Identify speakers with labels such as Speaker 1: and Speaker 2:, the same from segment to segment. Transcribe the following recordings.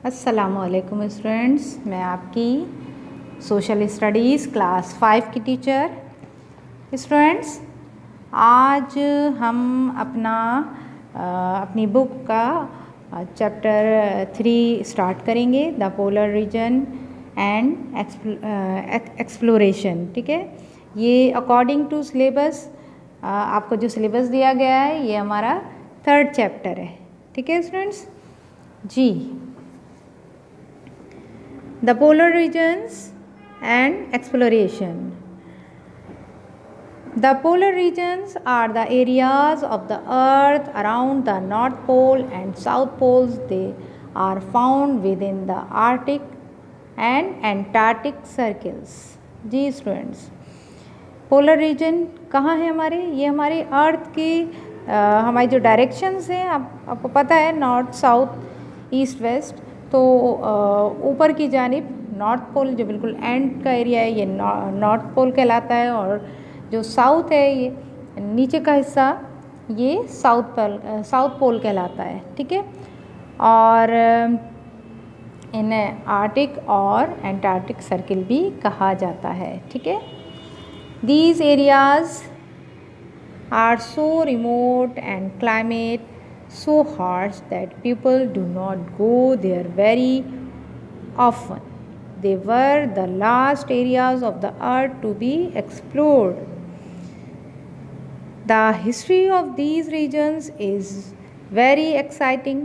Speaker 1: अस्सलामुअलैकुम स्टूडेंट्स, मैं आपकी सोशल स्टडीज़ क्लास 5 की टीचर। स्टूडेंट्स, आज हम अपनी बुक का चैप्टर 3 स्टार्ट करेंगे, the polar region and exploration. ठीक है, ये अकॉर्डिंग टू सिलेबस, आपको जो सिलेबस दिया गया है ये हमारा 3rd चैप्टर है। ठीक है students ji. The polar regions and exploration. The polar regions are the areas of the earth around the North Pole and South Poles. They are found within the Arctic and Antarctic circles. जी students, polar region कहाँ है हमारे? ये हमारे अर्थ की हमारी जो directions हैं, आपको पता है, नॉर्थ साउथ ईस्ट वेस्ट। तो ऊपर की जानिब नॉर्थ पोल जो बिल्कुल एंड का एरिया है ये नॉर्थ पोल कहलाता है, और जो साउथ है ये नीचे का हिस्सा ये साउथ पोल कहलाता है। ठीक है, और इन्हें आर्टिक और एंटार्क्टिक सर्किल भी कहा जाता है। ठीक है, these areas are so remote and climate so harsh that people do not go there very often. They were the last areas of the earth to be explored. The history of these regions is very exciting.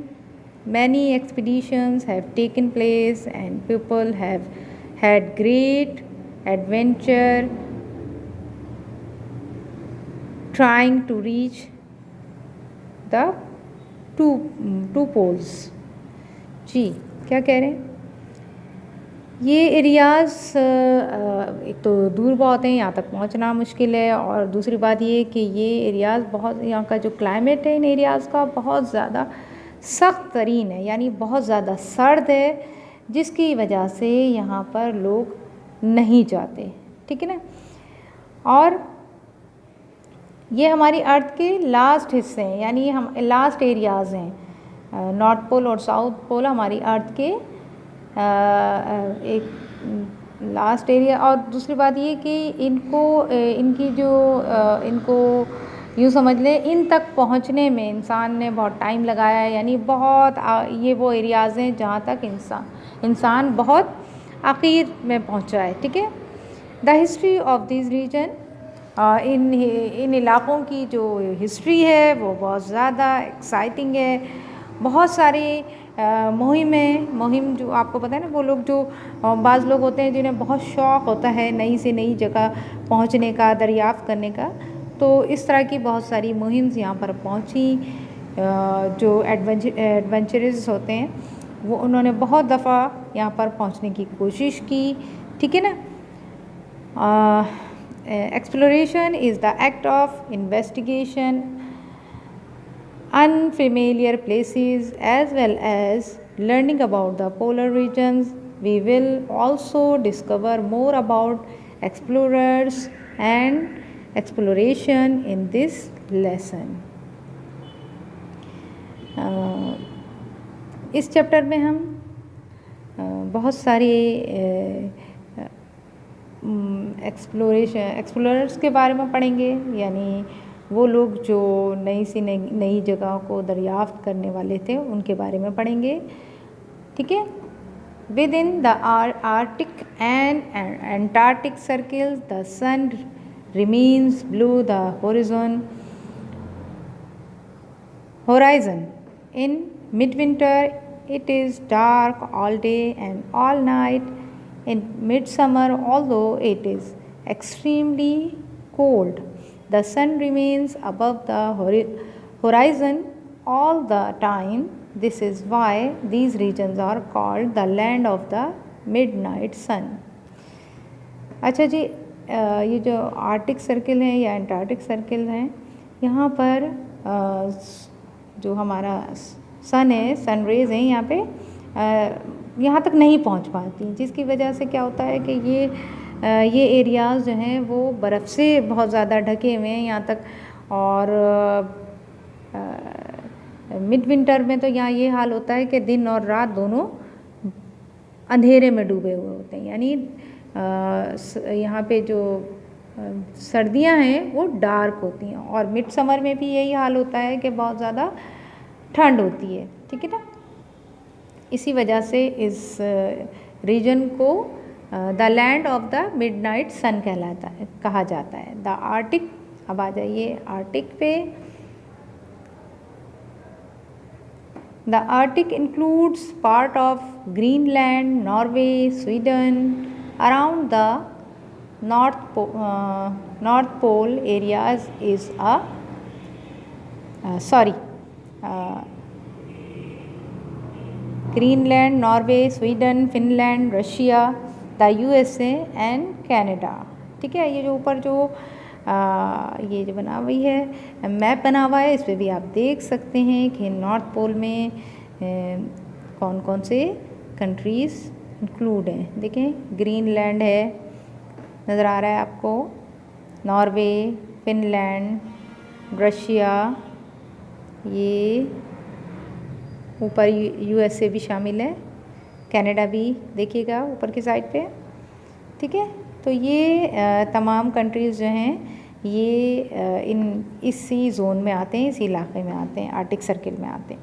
Speaker 1: Many expeditions have taken place and people have had great adventure trying to reach the two poles। जी, क्या कह रहे हैं? ये areas एक तो दूर बहुत हैं, यहाँ तक पहुँचना मुश्किल है, और दूसरी बात ये कि ये एरियाज़ बहुत, यहाँ का जो क्लाइमेट है इन एरियाज़ का बहुत ज़्यादा सख्त तरीन है, यानी बहुत ज़्यादा सर्द है, जिसकी वजह से यहाँ पर लोग नहीं जाते। ठीक है ना, और ये हमारी अर्थ के लास्ट हिस्से हैं, यानी हम लास्ट एरियाज़ हैं। नॉर्थ पोल और साउथ पोल हमारी अर्थ के एक लास्ट एरिया। और दूसरी बात ये कि इनको यूँ समझ लें, इन तक पहुंचने में इंसान ने बहुत टाइम लगाया है, यानी बहुत ये वो एरियाज़ हैं जहाँ तक इंसान बहुत आखिर में पहुँचा है। ठीक है, the history of this region, इन इलाक़ों की जो हिस्ट्री है वो बहुत ज़्यादा एक्साइटिंग है। बहुत सारी मुहिम जो आपको पता है ना, वो लोग जो बाज़ लोग होते हैं जिन्हें बहुत शौक़ होता है नई से नई जगह पहुंचने का, दरियाफ़्त करने का, तो इस तरह की बहुत सारी मुहिम्स यहाँ पर पहुंची। जो एडवेंचरस होते हैं वो उन्होंने बहुत दफ़ा यहाँ पर पहुंचने की कोशिश की। ठीक है ना, exploration is the act of investigation unfamiliar places as well as learning about the polar regions. We will also discover more about explorers and exploration in this lesson. इस चैप्टर में हम बहुत सारी एक्सप्लोरर्स के बारे में पढ़ेंगे, यानी वो लोग जो नई जगहों को दरियाफ्त करने वाले थे उनके बारे में पढ़ेंगे। ठीक है, within the Arctic and Antarctic circles the sun remains below the horizon in mid winter it is dark all day and all night. In midsummer, although it is extremely cold, the sun remains above the horizon all the time. This is why these regions are called the land of the midnight sun. अच्छा जी, ये जो Arctic circle है या Antarctic circle है, यहाँ पर जो हमारा सन है, सन रेज़ हैं यहाँ पे यहाँ तक नहीं पहुँच पाती, जिसकी वजह से क्या होता है कि ये एरियाज़ जो हैं वो बर्फ़ से बहुत ज़्यादा ढके हुए हैं यहाँ तक। और मिड विंटर में तो यहाँ ये हाल होता है कि दिन और रात दोनों अंधेरे में डूबे हुए होते हैं, यानी यहाँ पे जो सर्दियाँ हैं वो डार्क होती हैं। और मिड समर में भी यही हाल होता है कि बहुत ज़्यादा ठंड होती है, ठीक है ना। इसी वजह से इस रीजन को the land of the midnight sun कहलाता है, कहा जाता है। द आर्टिक, अब आ जाइए आर्टिक पे। The Arctic includes part of Greenland, Norway, Sweden, around the North Pole areas is Greenland, Norway, Sweden, Finland, Russia, the USA and Canada, ठीक है। ये जो ऊपर जो ये जो बना हुई है मैप बना हुआ है, इस पर भी आप देख सकते हैं कि नॉर्थ पोल में कौन कौन से कंट्रीज़ इंक्लूड हैं। देखें, ग्रीनलैंड है, नज़र आ रहा है आपको, नॉर्वे, फिनलैंड, रशिया, ये ऊपर यूएसए भी शामिल है, कनाडा भी देखिएगा ऊपर की साइड पे, ठीक है। तो ये तमाम कंट्रीज़ जो हैं ये इसी जोन में आते हैं, इसी इलाके में आते हैं, आर्टिक सर्किल में आते हैं।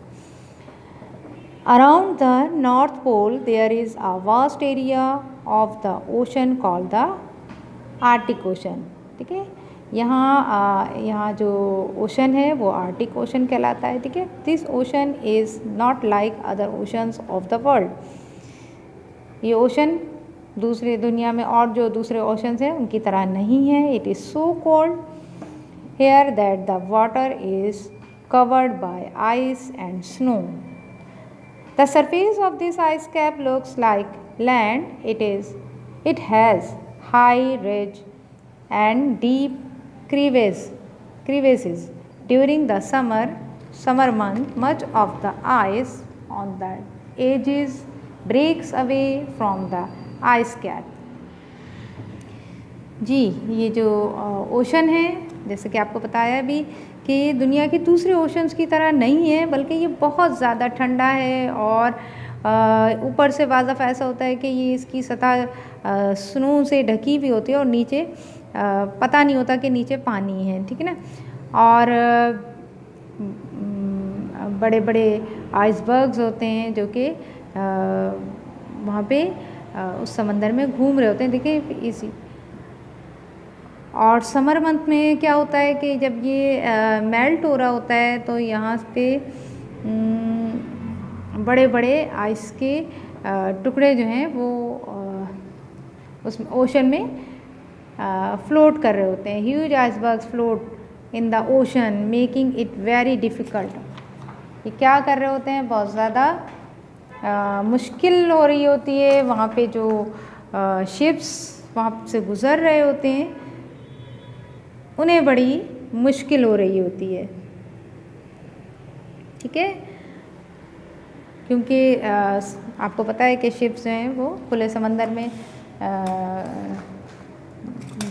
Speaker 1: Around the North Pole there is a vast area of the ocean called the Arctic Ocean, ठीक है। यहाँ जो ओशन है वो आर्टिक ओशन कहलाता है, ठीक है। This ocean is not like other oceans of the world. ये ओशन दूसरी दुनिया में और जो दूसरे ओशंस हैं उनकी तरह नहीं है। It is so cold here that the water is covered by ice and snow. The surface of this ice cap looks like land. It has high ridge and deep crevices. During the summer month, much of the ice on the edges breaks away from the ice cap. जी, ये जो ocean है, जैसे कि आपको बताया भी कि दुनिया के दूसरे ओशंस की तरह नहीं है, बल्कि ये बहुत ज़्यादा ठंडा है और ऊपर से वाज़फ़ ऐसा होता है कि ये इसकी सतह स्नो से ढकी हुई होती है और नीचे पता नहीं होता कि नीचे पानी है, ठीक है ना। और बड़े बड़े आइसबर्ग्स होते हैं जो कि वहाँ पे उस समंदर में घूम रहे होते हैं, देखिए इसी। और समर मंथ में क्या होता है कि जब ये मेल्ट हो रहा होता है तो यहाँ पे बड़े बड़े आइस के टुकड़े जो हैं वो उस ओशन में फ्लोट कर रहे होते हैं। Huge icebergs float in the ocean making it very difficult. ये क्या कर रहे होते हैं, बहुत ज़्यादा मुश्किल हो रही होती है। वहाँ पे जो शिप्स वहाँ से गुज़र रहे होते हैं उन्हें बड़ी मुश्किल हो रही होती है, ठीक है। क्योंकि आपको पता है कि शिप्स जो हैं वो खुले समंदर में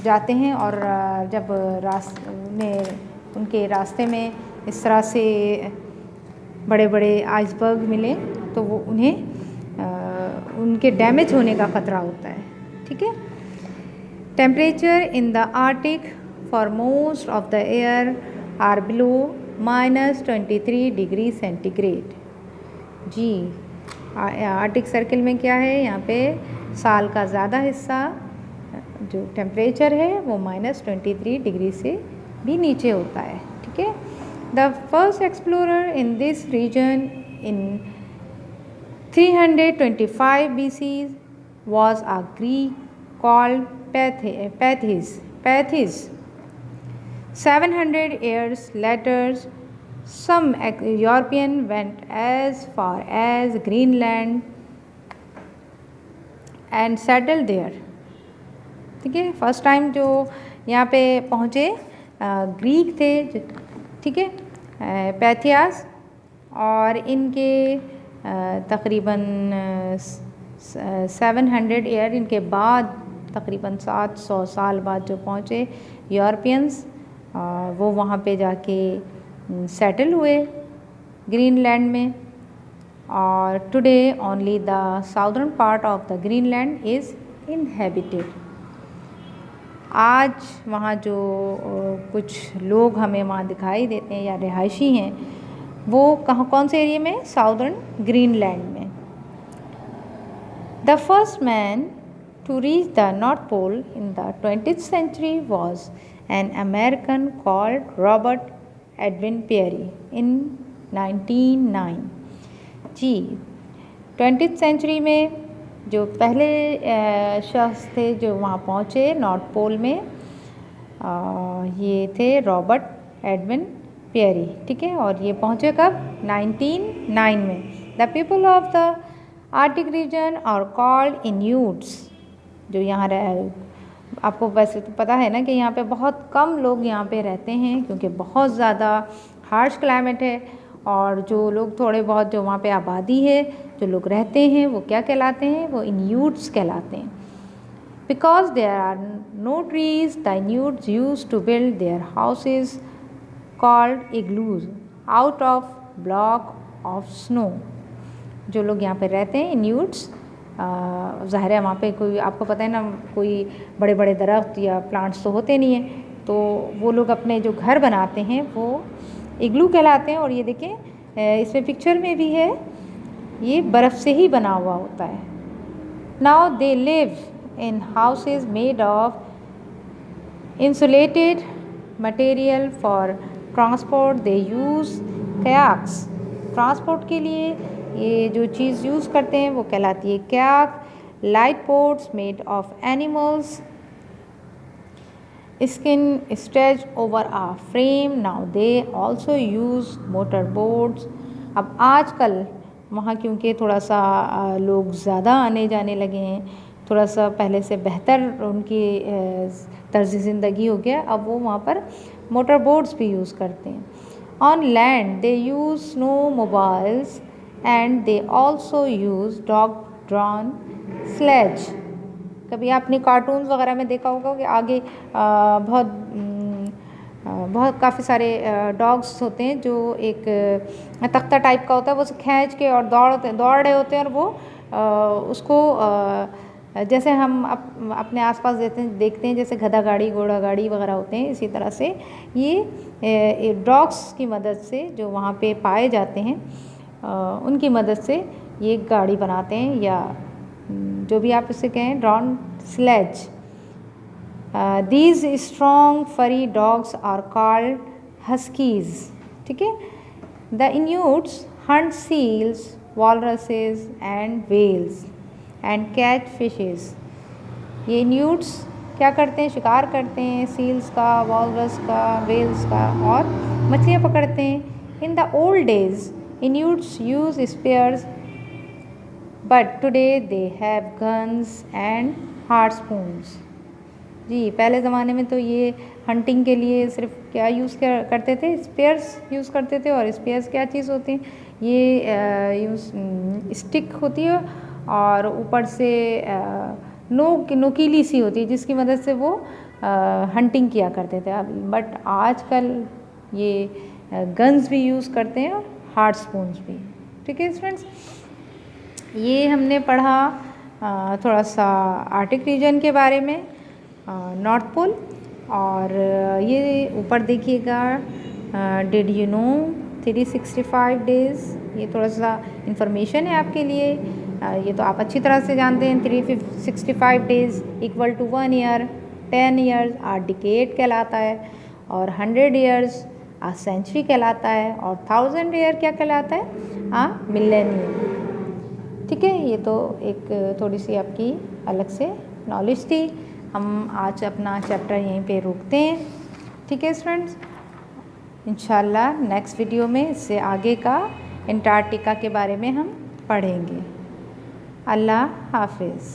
Speaker 1: जाते हैं और जब उनके रास्ते में इस तरह से बड़े बड़े आइसबर्ग मिले तो वो उन्हें उनके डैमेज होने का ख़तरा होता है, ठीक है। Temperature in the Arctic for most of the air are below -23 degree centigrade. जी, आर्टिक सर्किल में क्या है, यहाँ पे साल का ज़्यादा हिस्सा जो टेम्परेचर है वो -23 डिग्री से भी नीचे होता है, ठीक है। The first explorer in this region in 325 BC was a Greek called Pethys. 700 years later, some European went as far as Greenland and settled there. ठीक है, फर्स्ट टाइम जो यहाँ पे पहुँचे ग्रीक थे, ठीक है, पैथियास, और इनके तकरीबन 700 ईयर इनके बाद तकरीबन 700 साल बाद जो पहुँचे यूरोपियंस, वो वहाँ पे जाके सेटल हुए ग्रीनलैंड में। और today only the southern part of the Greenland is inhabited. आज वहाँ जो कुछ लोग हमें वहाँ दिखाई देते हैं या रिहायशी हैं, वो कौन से एरिया में? साउदर्न ग्रीनलैंड में। The first man to reach the North Pole in the 20th century was an American called Robert Edwin Peary in 1909। जी, 20th सेंचुरी में जो पहले शख्स थे जो वहाँ पहुँचे नॉर्थ पोल में, ये थे रॉबर्ट एडविन पेरी, ठीक है। और ये पहुँचे कब? 1909 में। The people of the Arctic region are called Inuits. जो यहाँ आपको वैसे तो पता है ना कि यहाँ पे बहुत कम लोग यहाँ पे रहते हैं, क्योंकि बहुत ज़्यादा हार्श क्लाइमेट है। और जो लोग थोड़े बहुत जो वहाँ पे आबादी है, जो लोग रहते हैं, वो क्या कहलाते हैं? वो इन्यूट्स कहलाते हैं। Because there are no trees, the Inuits used to build their houses called igloos out of block of snow. जो लोग यहाँ पे रहते हैं इन्यूट्स, ज़ाहिर है वहाँ पे कोई, आपको पता है ना, कोई बड़े बड़े दरख्त या प्लांट्स तो होते नहीं हैं, तो वो लोग अपने जो घर बनाते हैं वो इग्लू कहलाते हैं। और ये देखें, इसमें पिक्चर में भी है, ये बर्फ़ से ही बना हुआ होता है। Now they live in houses made of insulated material for transport. They use kayaks. Transport के लिए ये जो चीज़ यूज़ करते हैं वो कहलाती है kayak. Light boats made of animals skin stretch over a frame. Now they also use motor boats. अब आजकल वहाँ क्योंकि थोड़ा सा लोग ज़्यादा आने जाने लगे हैं, थोड़ा सा पहले से बेहतर उनकी तर्ज ज़िंदगी हो गया, अब वो वहाँ पर मोटर बोट्स भी यूज़ करते हैं। On land they use snowmobiles and they also use dog drawn sledge. कभी आपने कार्टून्स वगैरह में देखा होगा कि आगे बहुत काफ़ी सारे डॉग्स होते हैं जो एक तख्ता टाइप का होता है, वो उसे खींच के और दौड़ रहे होते हैं, और वो उसको जैसे हम अपने आसपास देखते हैं जैसे गधा गाड़ी, घोड़ा गाड़ी वगैरह होते हैं, इसी तरह से ये डॉग्स की मदद से जो वहाँ पे पाए जाते हैं, उनकी मदद से ये गाड़ी बनाते हैं, या जो भी आप इसे कहें, drawn sledge. These strong furry dogs are called huskies, ठीक है। The Inuits hunt seals, walruses and whales and catch fishes. ये इन्यूट्स क्या करते हैं? शिकार करते हैं, सील्स का, वॉलरस का, वेल्स का, और मछलियाँ पकड़ते हैं। In the old days Inuits used spears, but today they have guns and harpoons. जी, पहले ज़माने में तो ये हंटिंग के लिए सिर्फ क्या यूज़ करते थे? स्पेयर्स यूज़ करते थे। और स्पेयर्स क्या चीज़ होती हैं? ये स्टिक होती है और ऊपर से नोकीली सी होती है, जिसकी मदद से वो हंटिंग किया करते थे। अब बट आजकल ये गन्स भी यूज़ करते हैं और हार्ड स्पून्स भी, ठीक है फ्रेंड्स। ये हमने पढ़ा थोड़ा सा आर्टिक रीजन के बारे में, नॉर्थ पोल। और ये ऊपर देखिएगा, डिड यू नो 365 डेज़, ये थोड़ा सा इंफॉर्मेशन है आपके लिए। ये तो आप अच्छी तरह से जानते हैं, 365 days equal to 1 year, 10 years a decade कहलाता है, और 100 ईयर्स आ सेंचुरी कहलाता है, और 1000 ईयर क्या कहलाता है? आ मिलेनियम, ठीक है। ये तो एक थोड़ी सी आपकी अलग से नॉलेज थी। हम आज अपना चैप्टर यहीं पे रोकते हैं, ठीक है फ्रेंड्स। इंशाल्लाह नेक्स्ट वीडियो में इससे आगे का अंटार्कटिका के बारे में हम पढ़ेंगे। अल्लाह हाफिज़।